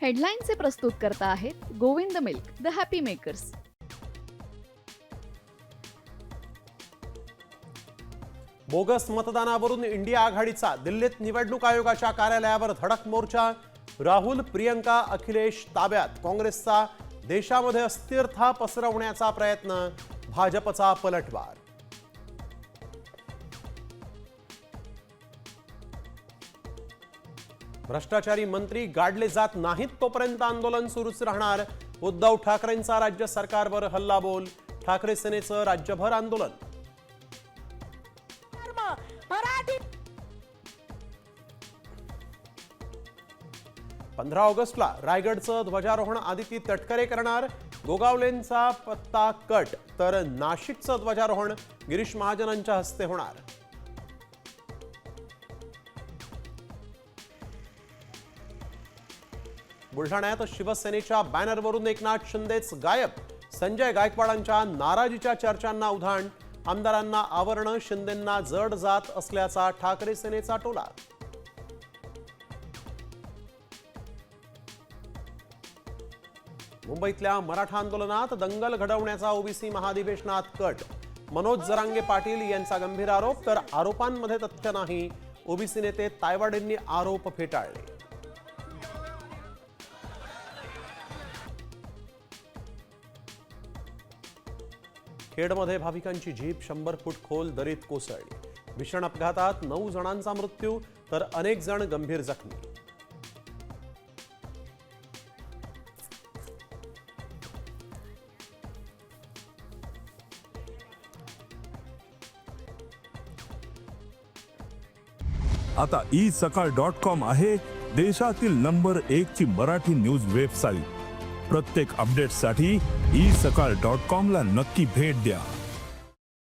हेडलाईनचे प्रस्तुतकर्ता आहेत Govind Milk, the happy makers. बोगस मतदानावरून इंडिया आघाडीचा दिल्लीत निवडणूक आयोगाच्या कार्यालयावर धडक मोर्चा. राहुल, प्रियंका, अखिलेश ताब्यात. काँग्रेसचा देशामध्ये अस्थिरता पसरवण्याचा प्रयत्न. भाजपचा पलटवार. भ्रष्टाचारी मंत्री गाडले जात नाहीत तोपर्यंत आंदोलन सुरूच राहणार. उद्धव ठाकरेंचा राज्य सरकारवर हल्लाबोल. ठाकरे सेनेचं राज्यभर आंदोलन. मराठी 15 ऑगस्टला रायगडचं ध्वजारोहण आदिती तटकरे करणार. गोगावलेंचा पत्ता कट, तर नाशिकचं ध्वजारोहण गिरीश महाजनांच्या हस्ते होणार. बुलढाण्यात शिवसेनेच्या बॅनरवरून एकनाथ शिंदेच गायब. संजय गायकवाडांच्या नाराजीच्या चर्चांना उधाण. आमदारांना आवरणं शिंदेंना जड जात असल्याचा ठाकरे सेनेचा टोला. मुंबईतल्या मराठा आंदोलनात दंगल घडवण्याचा ओबीसी महाधिवेशनात कट. मनोज जरांगे पाटील यांचा गंभीर आरोप, तर आरोपांमध्ये तथ्य नाही. ओबीसी नेते तायवाडेंनी आरोप फेटाळले. खेडमध्ये भाविकांची जीप 100 फूट खोल दरीत कोसळली. भीषण अपघातात 9 जणांचा मृत्यू, तर अनेक जण गंभीर जखमी. आता isakal.com आहे देशातील नंबर 1 ची मराठी न्यूज वेबसाईट. प्रत्येक अपडेटसाठी isakal.com ला नक्की भेट द्या.